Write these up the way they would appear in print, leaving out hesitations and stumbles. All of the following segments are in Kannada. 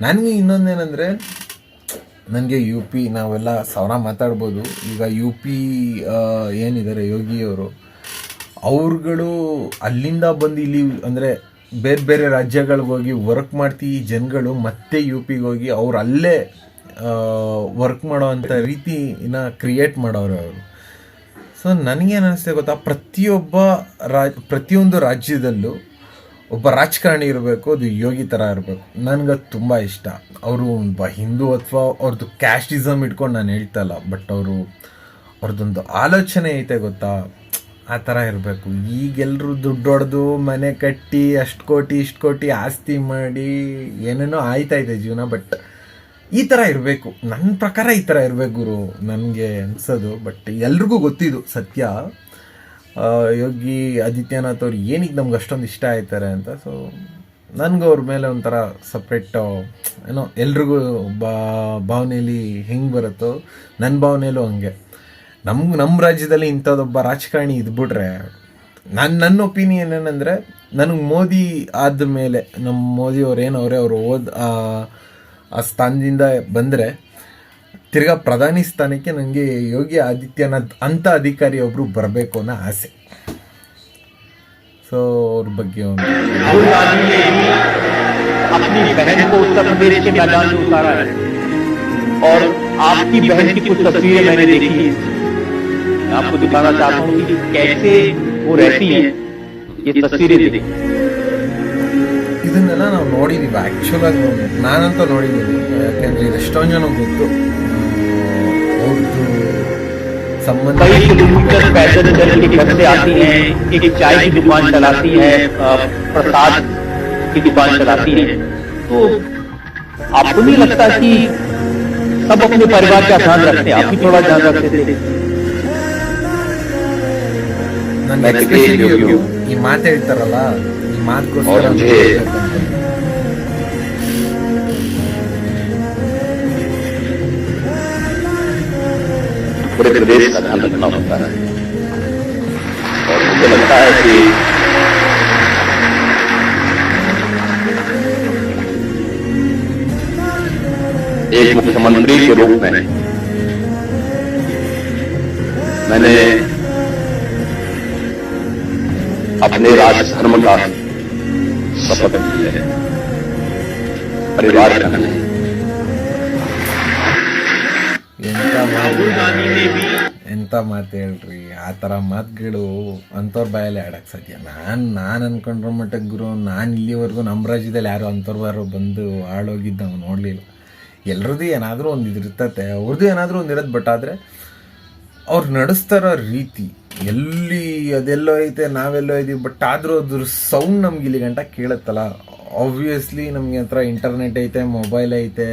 ನನಗೆ ಇನ್ನೊಂದೇನೆಂದರೆ, ನನಗೆ ಯು ಪಿ ನಾವೆಲ್ಲ ಸಾವಿರ ಮಾತಾಡ್ಬೋದು. ಈಗ ಯು ಪಿ ಏನಿದ್ದಾರೆ ಯೋಗಿಯವರು, ಅವ್ರುಗಳು ಅಲ್ಲಿಂದ ಬಂದು ಇಲ್ಲಿ ಅಂದರೆ ಬೇರೆ ಬೇರೆ ರಾಜ್ಯಗಳಿಗೆ ಹೋಗಿ ವರ್ಕ್ ಮಾಡ್ತಿ ಈ ಜನಗಳು ಮತ್ತೆ ಯು ಪಿಗೆ ಹೋಗಿ ಅವ್ರು ಅಲ್ಲೇ ವರ್ಕ್ ಮಾಡೋ ಅಂಥ ರೀತಿನ ಕ್ರಿಯೇಟ್ ಮಾಡೋರು ಅವರು. ಸೊ ನನಗೇನು ಅನಿಸ್ತದೆ ಗೊತ್ತಾ, ಪ್ರತಿಯೊಂದು ರಾಜ್ಯದಲ್ಲೂ ಒಬ್ಬ ರಾಜಕಾರಣಿ ಇರಬೇಕು, ಅದು ಯೋಗಿ ಥರ ಇರಬೇಕು. ನನಗದು ತುಂಬ ಇಷ್ಟ. ಅವರು ಹಿಂದೂ ಅಥವಾ ಅವ್ರದ್ದು ಕ್ಯಾಸ್ಟಿಸಮ್ ಇಟ್ಕೊಂಡು ನಾನು ಹೇಳ್ತಾ ಇಲ್ಲ, ಬಟ್ ಅವ್ರದ್ದೊಂದು ಆಲೋಚನೆ ಐತೆ ಗೊತ್ತಾ, ಆ ಥರ ಇರಬೇಕು. ಈಗೆಲ್ಲರೂ ದುಡ್ಡು ಹೊಡೆದು ಮನೆ ಕಟ್ಟಿ ಅಷ್ಟು ಕೋಟಿ ಇಷ್ಟು ಕೋಟಿ ಆಸ್ತಿ ಮಾಡಿ ಏನೇನೋ ಆಯ್ತಾಯಿದೆ ಜೀವನ, ಬಟ್ ಈ ಥರ ಇರಬೇಕು. ನನ್ನ ಪ್ರಕಾರ ಈ ಥರ ಇರಬೇಕು ಗುರು, ನನಗೆ ಅನ್ಸೋದು. ಬಟ್ ಎಲ್ರಿಗೂ ಗೊತ್ತಿದ್ದು ಸತ್ಯ, ಯೋಗಿ ಆದಿತ್ಯನಾಥ್ ಅವ್ರು ಏನಕ್ಕೆ ನಮ್ಗೆ ಅಷ್ಟೊಂದು ಇಷ್ಟ ಆಯ್ತಾರೆ ಅಂತ. ಸೊ ನನಗೂ ಅವ್ರ ಮೇಲೆ ಒಂಥರ ಸಪ್ರೇಟ್ ಏನೋ ಎಲ್ರಿಗೂ ಭಾವನೆಯಲ್ಲಿ ಹೆಂಗೆ ಬರುತ್ತೋ ನನ್ನ ಭಾವನೆಯಲ್ಲೂ ಹಂಗೆ. ನಮ್ಮ ರಾಜ್ಯದಲ್ಲಿ ಇಂಥದ್ದೊಬ್ಬ ರಾಜಕಾರಣಿ ಇದ್ಬಿಟ್ರೆ, ನನ್ನ ಒಪಿನಿಯನ್ ಏನಂದರೆ, ನನಗೆ ಮೋದಿ ಆದಮೇಲೆ ನಮ್ಮ ಮೋದಿಯವ್ರು ಏನವ್ರೆ ಅವರು ಆ ಸ್ಥಾನದಿಂದ ಬಂದರೆ ತಿರ್ಗಾ ಪ್ರಧಾನಿ ಸ್ಥಾನಕ್ಕೆ ನನಗೆ ಯೋಗಿ ಆದಿತ್ಯನಾಥ್ ಅಂಥ ಅಧಿಕಾರಿ ಒಬ್ಬರು ಬರಬೇಕು ಅನ್ನೋ ಆಸೆ. ಸೊ ಅವ್ರ ಬಗ್ಗೆ अपनी बहन को उत्तर प्रदेश के मैदान में उतारा है और आपकी बहन की कुछ तस्वीरें मैंने देखी है। मैं आपको दिखाना चाहता हूँ कि कैसे वो रहती हैं। ये तस्वीरें देखिए। ಇದನ್ನೆಲ್ಲ ನಾವು ನೋಡಿದ್ದೀವಿ, ಆ್ಯಕ್ಚುಲಾಗಿ ನಾನಂತೂ ನೋಡಿದ್ದೀನಿ. ಯಾಕೆಂದರೆ ಇದೆಷ್ಟೊಂದು ಜನ ಗೊತ್ತು ಅವ್ರದ್ದು संबंध। कई किलोमीटर पैदल चल के घर से आती हैं, एक चाय की दुकान चलाती है, प्रसाद की दुकान चलाती है। तो आपको नहीं लगता कि सब अपने परिवार का ध्यान रखते हैं, आप भी थोड़ा ध्यान रखते थे? ಈ ಮಾತು ಹೇಳ್ತಾರಲ್ಲ, ಈ ಮಾತುಗೋಸ್ಕರ पूरे प्रदेश का ध्यान रखना होता है। और मुझे लगता है कि एक मुख्यमंत्री के रूप में मैंने अपने राजधर्म का शपथ ली है, परिवार का नहीं। ಎಂಥ ಮಾತು ಹೇಳ್ರಿ, ಆ ಥರ ಮಾತುಗಳು ಅಂಥವ್ರ ಬಾಯಲ್ಲಿ ಆಡಕ್ಕೆ ಸಾಧ್ಯ? ನಾನು ಅನ್ಕೊಂಡ್ರ ಮಟ್ಟಕ್ಕೆ ಗುರು, ನಾನು ಇಲ್ಲಿವರೆಗೂ ನಮ್ಮ ರಾಜ್ಯದಲ್ಲಿ ಯಾರು ಅಂಥವ್ರು ಬಂದು ಆಳೋಗಿದ್ದು ನಾವು ನೋಡಲಿಲ್ಲ. ಎಲ್ರದ್ದು ಏನಾದರೂ ಒಂದು ಇದಿರ್ತತೆ, ಅವ್ರದ್ದು ಏನಾದರೂ ಒಂದು ಇರೋದು. ಬಟ್ ಆದರೆ ಅವ್ರು ನಡೆಸ್ತಾರೋ ರೀತಿ ಅದೆಲ್ಲೋ ಐತೆ, ನಾವೆಲ್ಲೋ ಇದ್ದೀವಿ. ಬಟ್ ಆದರೂ ಅದ್ರ ಸೌಂಡ್ ನಮ್ಗೆ ಇಲ್ಲಿ ಗಂಟ ಕೇಳುತ್ತಲ್ಲ. ಆಬ್ವಿಯಸ್ಲಿ ನಮಗೆ ಹತ್ರ ಇಂಟರ್ನೆಟ್ ಐತೆ, ಮೊಬೈಲ್ ಐತೆ,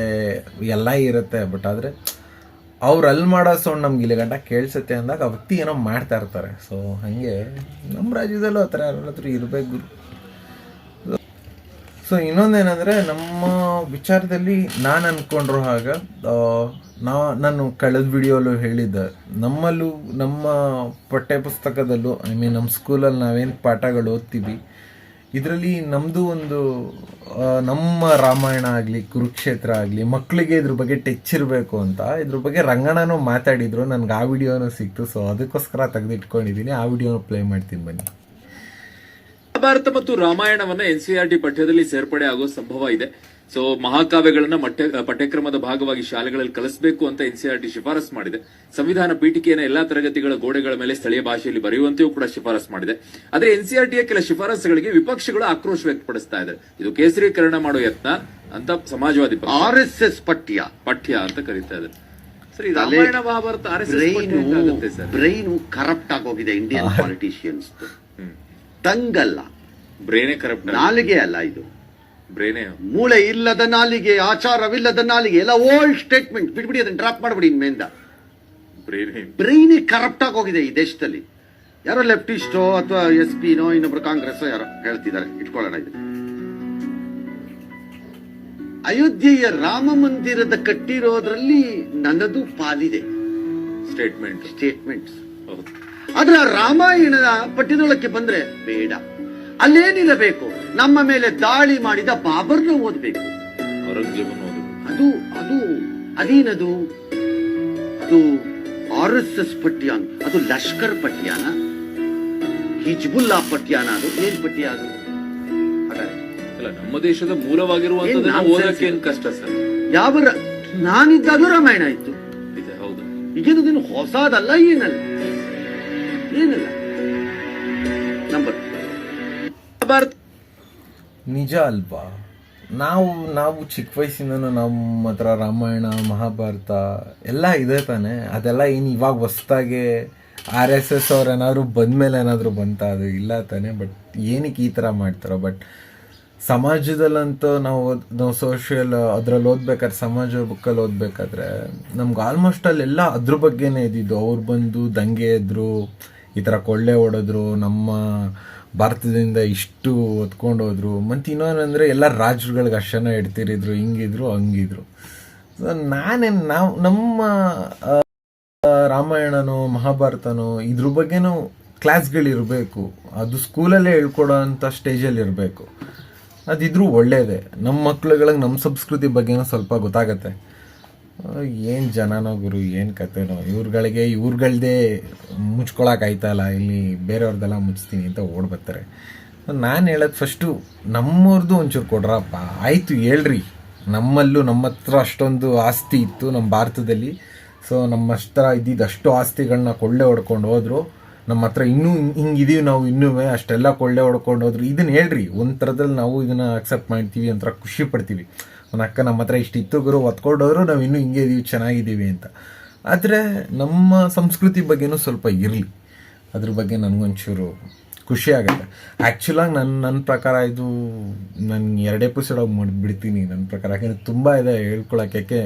ಎಲ್ಲ ಇರುತ್ತೆ. ಬಟ್ ಆದರೆ ಅವ್ರು ಅಲ್ಲಿ ಮಾಡೋ ಸೌಂಡ್ ನಮ್ಗೆ ಇಲ್ಲಿ ಗಂಟ ಕೇಳಿಸುತ್ತೆ ಅಂದಾಗ ಆ ವ್ಯಕ್ತಿ ಏನೋ ಮಾಡ್ತಾ ಇರ್ತಾರೆ. ಸೊ ಹಾಗೆ ನಮ್ಮ ರಾಜ್ಯದಲ್ಲೂ ಆ ಥರ ಯಾರಾದ್ರೂ ಇರಬೇಕು ಗುರು. ಸೊ ಇನ್ನೊಂದೇನೆಂದರೆ, ನಮ್ಮ ವಿಚಾರದಲ್ಲಿ ನಾನು ಅಂದ್ಕೊಂಡಿರೋ ಹಾಗೆ, ನಾನು ಕಳೆದ ವಿಡಿಯೋಲ್ಲೂ ಹೇಳಿದ್ದೆ, ನಮ್ಮಲ್ಲೂ ನಮ್ಮ ಪಠ್ಯಪುಸ್ತಕದಲ್ಲೂ ನಮ್ಮ ಸ್ಕೂಲಲ್ಲಿ ನಾವೇನು ಪಾಠಗಳು ಓದ್ತೀವಿ, ಇದರಲ್ಲಿ ನಮ್ಮದು ಒಂದು ನಮ್ಮ ರಾಮಾಯಣ ಆಗಲಿ ಕುರುಕ್ಷೇತ್ರ ಆಗಲಿ ಮಕ್ಕಳಿಗೆ ಇದ್ರ ಬಗ್ಗೆ ಟಚ್ ಇರಬೇಕು ಅಂತ ಇದ್ರ ಬಗ್ಗೆ ರಂಗಣ್ಣನೂ ಮಾತಾಡಿದ್ರು. ನನಗೆ ಆ ವಿಡಿಯೋನೂ ಸಿಕ್ತು. ಸೊ ಅದಕ್ಕೋಸ್ಕರ ತೆಗೆದಿಟ್ಕೊಂಡಿದ್ದೀನಿ. ಆ ವಿಡಿಯೋನ ಪ್ಲೇ ಮಾಡ್ತೀನಿ ಬನ್ನಿ. ಮಹಾಭಾರತ ಮತ್ತು ರಾಮಾಯಣವನ್ನ NCERT ಪಠ್ಯದಲ್ಲಿ ಸೇರ್ಪಡೆ ಆಗೋ ಸಂಭವ ಇದೆ. ಸೊ ಮಹಾಕಾವ್ಯಗಳನ್ನ ಪಠ್ಯಕ್ರಮದ ಭಾಗವಾಗಿ ಶಾಲೆಗಳಲ್ಲಿ ಕಲಿಸಬೇಕು ಅಂತ NCERT ಶಿಫಾರಸ್ ಮಾಡಿದೆ. ಸಂವಿಧಾನ ಪೀಠಿಕೆಯನ್ನು ಎಲ್ಲಾ ತರಗತಿಗಳ ಗೋಡೆಗಳ ಮೇಲೆ ಸ್ಥಳೀಯ ಭಾಷೆಯಲ್ಲಿ ಬರೆಯುವಂತೆಯೂ ಕೂಡ ಶಿಫಾರಸ್ ಮಾಡಿದೆ. ಆದ್ರೆ NCERTಯ ಕೆಲ ಶಿಫಾರಸುಗಳಿಗೆ ವಿಪಕ್ಷಗಳು ಆಕ್ರೋಶ ವ್ಯಕ್ತಪಡಿಸ್ತಾ ಇದ್ದಾರೆ. ಇದು ಕೇಸರೀಕರಣ ಮಾಡೋ ಯತ್ನ ಅಂತ ಸಮಾಜವಾದಿ RSS ಪಠ್ಯ ಅಂತ ಕರೀತಾ ಇದ್ದಾರೆ. ಸರಿ, Ramayana Mahabharata RSS brain corrupt ಆಗೋಗಿದೆ ಇಂಡಿಯನ್ ಪಾಲಿಟಿಷಿಯನ್ಸ್. ತಂಗಲ್ಲ, ಬ್ರೇನೇ ಕರಪ್ಟ್, ನಾಲಿಗೆ ಅಲ್ಲ ಇದು. ಬ್ರೇನೇ ಮೂಳೆ ಇಲ್ಲದ ನಾಲಿಗೆ, ಆಚಾರವಿಲ್ಲದ ನಾಲಿಗೆ, ಎಲ್ಲ ಓಲ್ಡ್ ಸ್ಟೇಟ್ಮೆಂಟ್. ಬಿಟ್ಬಿಡಿ, ಅದನ್ನ ಡ್ರಾಪ್ ಮಾಡ್ಬಿಡಿ ಇನ್ಮೇಲಿಂದ. ಬ್ರೈನೇ ಕರಪ್ಟ್ ಆಗೋಗಿದೆ ಈ ದೇಶದಲ್ಲಿ. ಯಾರೋ ಲೆಫ್ಟಿಸ್ಟೋ ಅಥವಾ SP ನೋ ಇನ್ನೊಬ್ರು ಕಾಂಗ್ರೆಸ್ ಯಾರೋ ಹೇಳ್ತಿದ್ದಾರೆ, ಇಟ್ಕೊಳ್ಳೋಣ. ಇದು ಅಯೋಧ್ಯೆಯ ರಾಮ ಮಂದಿರದ ಕಟ್ಟಿರೋದ್ರಲ್ಲಿ ನನ್ನದು ಪಾಲಿದೆ. ಸ್ಟೇಟ್ಮೆಂಟ್ಸ್ ಆದ್ರೆ ರಾಮಾಯಣದ ಪಠ್ಯದೊಳಕ್ಕೆ ಬಂದ್ರೆ ಬೇಡ. ಅಲ್ಲೇನಿರಬೇಕು, ನಮ್ಮ ಮೇಲೆ ದಾಳಿ ಮಾಡಿದ ಬಾಬರ್ನ ಓದ್ಬೇಕು. ಔರಂಗಜೇಬನು ಅದು ಅದು ಅದೇನದು? ಅದು RSS ಪಠ್ಯಾನ, ಅದು ಲಷ್ಕರ್ ಪಠ್ಯಾನ, ಹಿಜ್ಬುಲ್ಲಾ ಪಠ್ಯಾನ, ಅದು ಏನ್ ಪಠ್ಯ ಅದು? ಹಾಗಾದ್ರೆ ಅಲ್ಲ, ನಮ್ಮ ದೇಶದ ಮೂಲವಾಗಿರುವಂತದನ್ನ ಏನ್ ಓದಕ್ಕೆ ಏನ್ ಕಷ್ಟ ಸರ್? ಯಾವ ನಾನಿದ್ದಾಗಲೂ ರಾಮಾಯಣ ಇತ್ತು. ಇದೆ, ಹೌದು. ಈಗೇನು ಹೊಸದಲ್ಲ, ಏನಲ್ಲ ಏನಲ್ಲ. ನಂಬರ್ ಭಾರತ ನಿಜ ಅಲ್ವಾ? ನಾವು ಚಿಕ್ಕ ವಯಸ್ಸಿಂದನೂ ನಮ್ಮ ಹತ್ರ ರಾಮಾಯಣ ಮಹಾಭಾರತ ಎಲ್ಲ ಇದೆ ತಾನೆ. ಅದೆಲ್ಲ ಏನು ಇವಾಗ ಹೊಸ್ದಾಗೆ RSS ಅವ್ರು ಏನಾದ್ರು ಬಂದಮೇಲೆ ಏನಾದರೂ ಬಂತ? ಅದು ಇಲ್ಲ ತಾನೆ. ಬಟ್ ಏನಕ್ಕೆ ಈ ಥರ ಮಾಡ್ತಾರೋ? ಬಟ್ ಸಮಾಜದಲ್ಲಂತೂ ನಾವು ಸೋಷಿಯಲ್ ಅದರಲ್ಲಿ ಓದ್ಬೇಕಾದ್ರೆ, ಸಮಾಜ ಬುಕ್ಕಲ್ಲಿ ಓದಬೇಕಾದ್ರೆ ನಮ್ಗೆ ಆಲ್ಮೋಸ್ಟ್ ಅಲ್ಲೆಲ್ಲ ಅದ್ರ ಬಗ್ಗೆನೇ ಇದ್ದಿದ್ದು. ಅವ್ರು ಬಂದು ದಂಗೆ ಎದ್ರು, ಈ ಥರ ಕೊಳ್ಳೆ ಹೊಡೆದ್ರು, ನಮ್ಮ ಭಾರತದಿಂದ ಇಷ್ಟು ಹೊತ್ಕೊಂಡು ಹೋದ್ರು. ಮತ್ತು ಇನ್ನೊಂದಂದರೆ ಎಲ್ಲ ರಾಜ್ರುಗಳಿಗೆ ಅಷ್ಟನ್ನ ಇಡ್ತಿರಿದ್ರು, ಹಿಂಗಿದ್ರು ಹಂಗಿದ್ರು. ಸೊ ನಮ್ಮ ರಾಮಾಯಣನೋ ಮಹಾಭಾರತನೋ ಇದ್ರ ಬಗ್ಗೆನೂ ಕ್ಲಾಸ್ಗಳಿರಬೇಕು. ಅದು ಸ್ಕೂಲಲ್ಲೇ ಹೇಳ್ಕೊಡೋ ಅಂಥ ಸ್ಟೇಜಲ್ಲಿ ಇರಬೇಕು. ಅದಿದ್ರೂ ಒಳ್ಳೇದೇ. ನಮ್ಮ ಮಕ್ಳುಗಳಿಗೆ ನಮ್ಮ ಸಂಸ್ಕೃತಿ ಬಗ್ಗೆನೂ ಸ್ವಲ್ಪ ಗೊತ್ತಾಗತ್ತೆ. ಏನು ಜನನೋ ಗುರು, ಏನು ಕತೆನೋ, ಇವ್ರುಗಳ್ದೇ ಮುಚ್ಕೊಳಕ್ಕಾಯ್ತಲ್ಲ, ಇಲ್ಲಿ ಬೇರೆಯವ್ರದ್ದೆಲ್ಲ ಮುಚ್ತೀನಿ ಅಂತ ಓಡ್ಬರ್ತಾರೆ. ನಾನು ಹೇಳೋದು ಫಸ್ಟು ನಮ್ಮವ್ರದ್ದು ಒಂಚೂರು ಕೊಡ್ರಪ್ಪ. ಆಯಿತು ಹೇಳ್ರಿ, ನಮ್ಮ ಹತ್ರ ಅಷ್ಟೊಂದು ಆಸ್ತಿ ಇತ್ತು ನಮ್ಮ ಭಾರತದಲ್ಲಿ. ಸೊ ನಮ್ಮ ಹತ್ರ ಇದ್ದಿದ್ದು ಅಷ್ಟು ಆಸ್ತಿಗಳನ್ನ ಕೊಳ್ಳೆ ಹೊಡ್ಕೊಂಡು ಹೋದ್ರು. ನಮ್ಮ ಹತ್ರ ಇನ್ನೂ ಹಿಂಗಿದೀವಿ ನಾವು, ಇನ್ನೂ ಅಷ್ಟೆಲ್ಲ ಕೊಳ್ಳೆ ಹೊಡ್ಕೊಂಡು ಹೋದ್ರು. ಇದನ್ನು ಹೇಳ್ರಿ, ಒಂದು ಥರದಲ್ಲಿ ನಾವು ಇದನ್ನು ಅಕ್ಸೆಪ್ಟ್ ಮಾಡ್ತೀವಿ, ಒಂಥರ ಖುಷಿ ಪಡ್ತೀವಿ. ಒಂದು ಅಕ್ಕ ನಮ್ಮ ಹತ್ರ ಇಷ್ಟಿತ್ತು ಗುರು, ಹೊತ್ಕೊಂಡೋದ್ರು, ನಾವು ಇನ್ನೂ ಹಿಂಗೆ ಇದೀವಿ, ಚೆನ್ನಾಗಿದ್ದೀವಿ ಅಂತ. ಆದರೆ ನಮ್ಮ ಸಂಸ್ಕೃತಿ ಬಗ್ಗೆನೂ ಸ್ವಲ್ಪ ಇರಲಿ. ಅದ್ರ ಬಗ್ಗೆ ನನಗೊಂಚೂರು ಖುಷಿ ಆಗುತ್ತೆ. ಆ್ಯಕ್ಚುಲಾಗಿ ನನ್ನ ಪ್ರಕಾರ ಇದು ನಾನು 2 ಎಪಿಸೋಡಾಗಿ ಮಾಡಿಬಿಡ್ತೀನಿ ನನ್ನ ಪ್ರಕಾರ. ಯಾಕೆಂದರೆ ತುಂಬ ಇದೆ ಹೇಳ್ಕೊಳಕ್ಕೆ. ಯಾಕೆ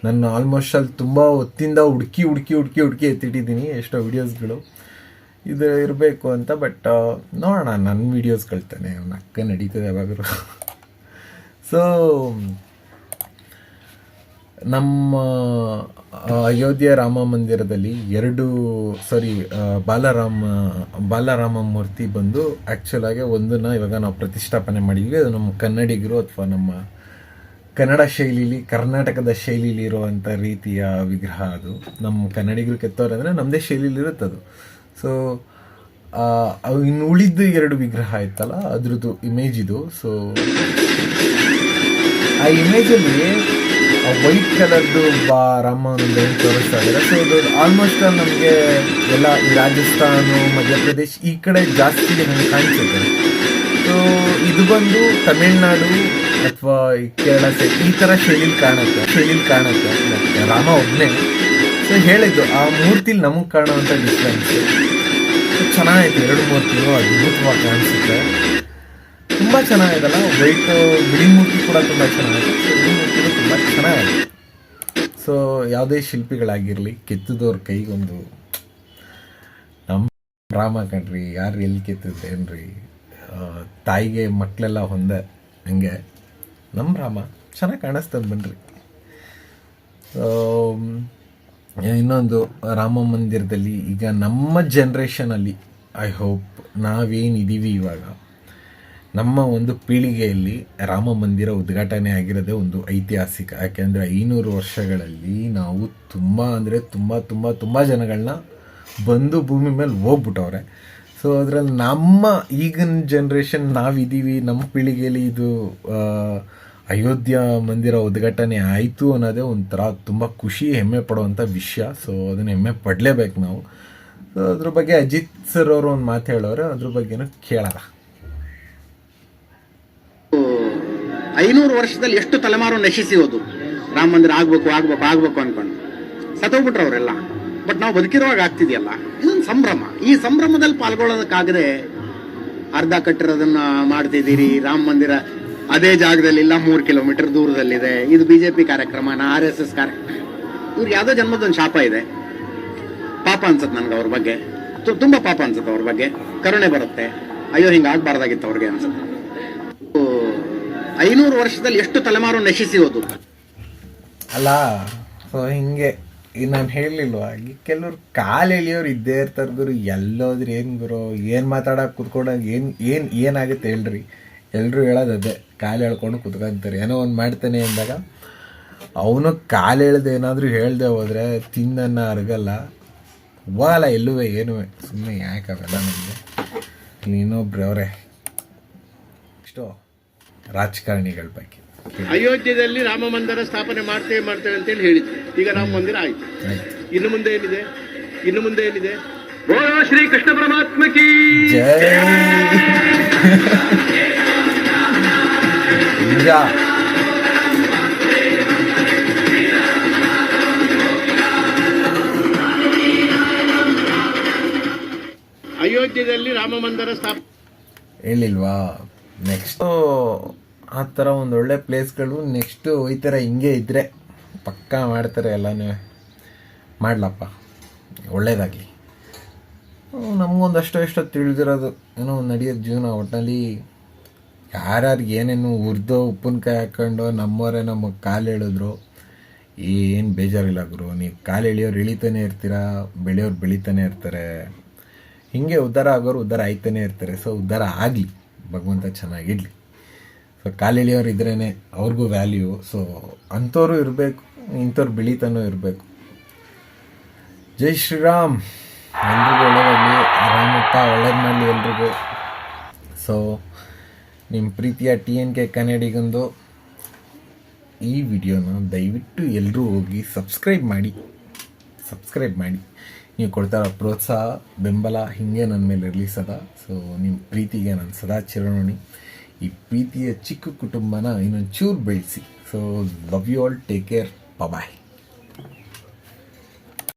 ನಾನು ಆಲ್ಮೋಸ್ಟ್ ಅಲ್ಲಿ ತುಂಬ ಹೊತ್ತಿಂದ ಹುಡುಕಿ ಎತ್ತಿಟ್ಟಿದ್ದೀನಿ ಎಷ್ಟೋ ವೀಡಿಯೋಸ್ಗಳು ಇದು ಇರಬೇಕು ಅಂತ. ಬಟ್ ನೋಡೋಣ, ನನ್ನ ವೀಡಿಯೋಸ್ಗಳ್ತಾನೆ ಅವ್ನ ಅಕ್ಕ ನಡೀತದೆ ಯಾವಾಗಲೂ. ಸೊ ನಮ್ಮ ಅಯೋಧ್ಯೆ ರಾಮ ಮಂದಿರದಲ್ಲಿ ಬಾಲರಾಮ ಮೂರ್ತಿ ಬಂದು ಆ್ಯಕ್ಚುಲಾಗಿ ಒಂದನ್ನು ಇವಾಗ ನಾವು ಪ್ರತಿಷ್ಠಾಪನೆ ಮಾಡಿದ್ವಿ. ಅದು ನಮ್ಮ ಕನ್ನಡಿಗರು ಅಥವಾ ನಮ್ಮ ಕನ್ನಡ ಶೈಲಿಲಿ, ಕರ್ನಾಟಕದ ಶೈಲಿಲಿ ಇರುವಂಥ ರೀತಿಯ ವಿಗ್ರಹ. ಅದು ನಮ್ಮ ಕನ್ನಡಿಗರು ಕೆತ್ತವ್ರೆ ಅಂದರೆ ನಮ್ಮದೇ ಶೈಲಿಲಿ ಇರುತ್ತದು. ಸೊ ಇನ್ನು ಉಳಿದ 2 ವಿಗ್ರಹ ಇತ್ತಲ್ಲ, ಅದ್ರದ್ದು ಇಮೇಜ್ ಇದು. ಸೊ ಆ ಇಮೇಜಲ್ಲಿ ವೈಟ್ ಕಲರ್ದು ರಾಮನ ತೋರಿಸ್ತಾ ಇದ್ದಾರೆ. ಸೊ ಇದು ಆಲ್ಮೋಸ್ಟ್ ನಮಗೆ ಎಲ್ಲ ಈ ರಾಜಸ್ಥಾನ, ಮಧ್ಯಪ್ರದೇಶ್ ಈ ಕಡೆ ಜಾಸ್ತಿ ನನಗೆ ಕಾಣಿಸುತ್ತೆ. ಸೊ ಇದು ಬಂದು ತಮಿಳ್ನಾಡು ಅಥವಾ ಈ ಕೇರಳ ಸೈಡ್ ಈ ಥರ ಶೈಲಿಲಿ ಕಾಣುತ್ತೆ. ರಾಮ ಒಬ್ಬನೇ. ಸೊ ಹೇಳಿದ್ದು ಆ ಮೂರ್ತಿಲಿ ನಮಗೆ ಕಾಣುವಂಥ ಡಿಫ್ರೆನ್ಸ್ ಚೆನ್ನಾಗೈತೆ. 2 ಮೂರ್ತಿನೂ ಅದ್ಭುತವಾಗಿ ಕಾಣಿಸುತ್ತೆ. ತುಂಬ ಚೆನ್ನಾಗಿದೆಲ್ಲ. ವೈಟ್ ಬಿಳಿ ಮೂರ್ತಿ ಕೂಡ ತುಂಬ ಚೆನ್ನಾಗಿದೆ. ಈ ಮೂರ್ತಿನೂ ತುಂಬ ಚೆನ್ನಾಗಿದೆ. ಸೊ ಯಾವುದೇ ಶಿಲ್ಪಿಗಳಾಗಿರಲಿ, ಕೆತ್ತಿದವ್ರ ಕೈಗೊಂದು ನಮ್ಮ ರಾಮ ಕಣ್ರಿ, ಯಾರು ಎಲ್ಲಿ ಕೆತ್ತಿದ್ದೇನ್ರಿ, ತಾಯಿಗೆ ಮಕ್ಕಳೆಲ್ಲ ಹೊಂದೆ ಹಂಗೆ ನಮ್ಮ ರಾಮ ಚೆನ್ನಾಗಿ ಕಾಣಿಸ್ತದೆ ಬನ್ನಿರಿ. ಇನ್ನೊಂದು ರಾಮ ಮಂದಿರದಲ್ಲಿ ಈಗ ನಮ್ಮ ಜನ್ರೇಷನಲ್ಲಿ ಐ ಹೋಪ್ ನಾವೇನಿದ್ದೀವಿ ಇವಾಗ, ನಮ್ಮ ಒಂದು ಪೀಳಿಗೆಯಲ್ಲಿ ರಾಮ ಮಂದಿರ ಉದ್ಘಾಟನೆ ಆಗಿರೋದೇ ಒಂದು ಐತಿಹಾಸಿಕ. ಯಾಕೆಂದರೆ 500 ವರ್ಷಗಳಲ್ಲಿ ನಾವು ತುಂಬ ಜನಗಳನ್ನ ಬಂದು ಭೂಮಿ ಮೇಲೆ ಹೋಗ್ಬಿಟ್ಟವ್ರೆ. ಸೊ ಅದರಲ್ಲಿ ನಮ್ಮ ಈಗಿನ ಜನ್ರೇಷನ್ ನಾವಿದ್ದೀವಿ, ನಮ್ಮ ಪೀಳಿಗೆಯಲ್ಲಿ ಇದು ಅಯೋಧ್ಯ ಮಂದಿರ ಉದ್ಘಾಟನೆ ಆಯಿತು ಅನ್ನೋದೇ ಒಂಥರ ತುಂಬ ಖುಷಿ, ಹೆಮ್ಮೆ ಪಡುವಂಥ ವಿಷಯ. ಸೊ ಅದನ್ನು ಹೆಮ್ಮೆ ಪಡಲೇಬೇಕು ನಾವು. ಸೊ ಅದ್ರ ಬಗ್ಗೆ ಅಜಿತ್ ಸರ್ ಅವರು ಒಂದು ಮಾತು ಹೇಳೋರು, ಅದ್ರ ಬಗ್ಗೆನೂ ಕೇಳೋಣ. 500 ವರ್ಷದಲ್ಲಿ ಎಷ್ಟು ತಲೆಮಾರು ನಶಿಸಿ ಹೋದು ರಾಮ ಮಂದಿರ ಆಗ್ಬೇಕು ಅನ್ಕೊಂಡು ಸತ್ತೋಗ್ಬಿಟ್ರು ಅವರೆಲ್ಲ. ಬಟ್ ನಾವು ಬದುಕಿರುವಾಗ ಆಗ್ತಿದೆಯಲ್ಲ, ಇದೊಂದು ಸಂಭ್ರಮ. ಈ ಸಂಭ್ರಮದಲ್ಲಿ ಪಾಲ್ಗೊಳ್ಳೋದಕ್ಕಾಗದೆ ಅರ್ಧ ಕಟ್ಟಿರೋದನ್ನ ಮಾಡ್ತಿದ್ದೀರಿ. ರಾಮ ಮಂದಿರ ಅದೇ ಜಾಗದಲ್ಲಿ ಇಲ್ಲ, 3 ಕಿಲೋಮೀಟರ್ ದೂರದಲ್ಲಿದೆ. ಇದು BJP ಕಾರ್ಯಕ್ರಮನ, RSS ಕಾರ್ಯಕ್ರಮ. ಇವ್ರಿಗೆ ಯಾವುದೋ ಜನ್ಮದೊಂದು ಶಾಪ ಇದೆ. ಪಾಪ ಅನ್ಸುತ್ತೆ ನನಗೆ ಅವ್ರ ಬಗ್ಗೆ, ತುಂಬಾ ಪಾಪ ಅನ್ಸುತ್ತೆ ಅವ್ರ ಬಗ್ಗೆ. ಕರುಣೆ ಬರುತ್ತೆ, ಅಯ್ಯೋ ಹಿಂಗೆ ಆಗ್ಬಾರ್ದಾಗಿತ್ತು ಅವ್ರಿಗೆ ಅನ್ಸುತ್ತೆ. 500 ವರ್ಷದಲ್ಲಿ ಎಷ್ಟು ತಲೆಮಾರು ನಶಿಸಿ ಹೋದು ಅಲ್ಲ. ಸೊ ಹಿಂಗೆ ನಾನು ಹೇಳಲಿಲ್ವಾ, ಕೆಲವ್ರು ಕಾಲು ಎಳಿಯೋರು ಇದ್ದೇ ಇರ್ತಾರೆ ಗುರು. ಎಲ್ಲೋದ್ರೆ ಏನು ಗುರು, ಏನು ಮಾತಾಡೋಕೆ ಕೂತ್ಕೊಂಡಾಗ ಏನಾಗುತ್ತೆ ಹೇಳ್ರಿ. ಎಲ್ಲರೂ ಹೇಳೋದು ಅದೇ, ಕಾಲು ಎಳ್ಕೊಂಡು ಕುತ್ಕೊಂತಾರೆ. ಏನೋ ಒಂದು ಮಾಡ್ತಾನೆ ಅಂದಾಗ ಅವನು ಕಾಲು ಎಳ್ದು ಏನಾದರೂ ಹೇಳ್ದೆ ಹೋದರೆ ತಿನ್ನನ್ನ ಅರಗಲ್ಲ, ಹೋಗಲ್ಲ ಎಲ್ಲುವೆ ಏನೂ. ಸುಮ್ಮನೆ ಯಾಕೆ ಅವೆಲ್ಲ ನಮಗೆ. ಇನ್ನೊಬ್ರು ಅವರೇ ಇಷ್ಟು ರಾಜಕಾರಣಿಗಳ ಬಗ್ಗೆ. ಅಯೋಧ್ಯೆಯಲ್ಲಿ ರಾಮ ಮಂದಿರ ಸ್ಥಾಪನೆ ಮಾಡ್ತೇವೆ ಅಂತೇಳಿ ಹೇಳಿದ್ವಿ. ಈಗ ರಾಮ ಮಂದಿರ ಆಯ್ತು. ಇನ್ನು ಮುಂದೆ ಏನಿದೆ? ಬೋಲೋ ಶ್ರೀ ಕೃಷ್ಣ ಪರಮಾತ್ಮ ಕಿ ಜೈ. ನಿಜ. ಅಯೋಧ್ಯೆಯಲ್ಲಿ ರಾಮ ಮಂದಿರ ಹೇಳಿಲ್ವಾ? ನೆಕ್ಸ್ಟು ಆ ಥರ ಒಂದೊಳ್ಳೆ ಪ್ಲೇಸ್ಗಳು ನೆಕ್ಸ್ಟು ಈ ಥರ ಹಿಂಗೆ ಇದ್ದರೆ ಪಕ್ಕಾ ಮಾಡ್ತಾರೆ ಎಲ್ಲನೂ. ಮಾಡಲಪ್ಪ, ಒಳ್ಳೇದಾಗಲಿ. ನಮಗೊಂದಷ್ಟು ಎಷ್ಟೋ ತಿಳಿದಿರೋದು ಏನೋ ಒಂದು ನಡೆಯೋದು ಜೀವನ. ಒಟ್ಟಿನಲ್ಲಿ ಯಾರ್ಯಾರಿಗೆ ಏನೇನು ಹುರಿದೋ ಉಪ್ಪಿನಕಾಯಿ ಹಾಕ್ಕೊಂಡು ನಮ್ಮವರೇ ನಮಗೆ ಕಾಲು ಎಳೆದ್ರು ಏನು ಬೇಜಾರಿಲ್ಲ ಗುರು. ನೀವು ಕಾಲು ಎಳೆಯೋರು ಇಳಿತಾನೆ ಇರ್ತೀರ, ಬೆಳೆಯೋರು ಬೆಳಿತಾನೆ ಇರ್ತಾರೆ. ಹೀಗೆ ಉದ್ಧಾರ ಆಗೋರು ಉದ್ಧಾರ ಆಯ್ತಾನೆ ಇರ್ತಾರೆ. ಸೊ ಉದ್ಧಾರ ಆಗಲಿ, ಭಗವಂತ ಚೆನ್ನಾಗಿಡಲಿ. ಸೊ ಕಾಲು ಎಳೆಯೋರು ಇದ್ರೇ ಅವ್ರಿಗೂ ವ್ಯಾಲ್ಯೂ. ಸೊ ಅಂಥವ್ರು ಇರಬೇಕು, ಇಂಥವ್ರು ಬೆಳಿತಾನೂ ಇರಬೇಕು. ಜೈ ಶ್ರೀರಾಮ್. ಎಲ್ರಿಗೂ ಒಳ್ಳೆಯದಾಗಲಿ, ರಾಮಪ್ಪ ಒಳ್ಳೇದು ಮಾಡಲಿ ಎಲ್ರಿಗೂ. ಸೊ ನಿಮ್ಮ ಪ್ರೀತಿಯ TNK ಕನ್ನಡಿಗಂದು ಈ ವಿಡಿಯೋನ ದಯವಿಟ್ಟು ಎಲ್ಲರೂ ಹೋಗಿ ಸಬ್ಸ್ಕ್ರೈಬ್ ಮಾಡಿ. ನೀವು ಕೊಡ್ತಾರೋ ಪ್ರೋತ್ಸಾಹ, ಬೆಂಬಲ ಹಿಂಗೆ ನನ್ನ ಮೇಲೆ ಇರಲಿ ಸದಾ. ಸೊ ನಿಮ್ಮ ಪ್ರೀತಿಗೆ ನಾನು ಸದಾ ಚಿರಋಣಿ. ಈ ಪ್ರೀತಿಯ ಚಿಕ್ಕ ಕುಟುಂಬನ ಇನ್ನೊಂದು ಚೂರು ಬೆಳೆಸಿ. So love you all, take care, bye.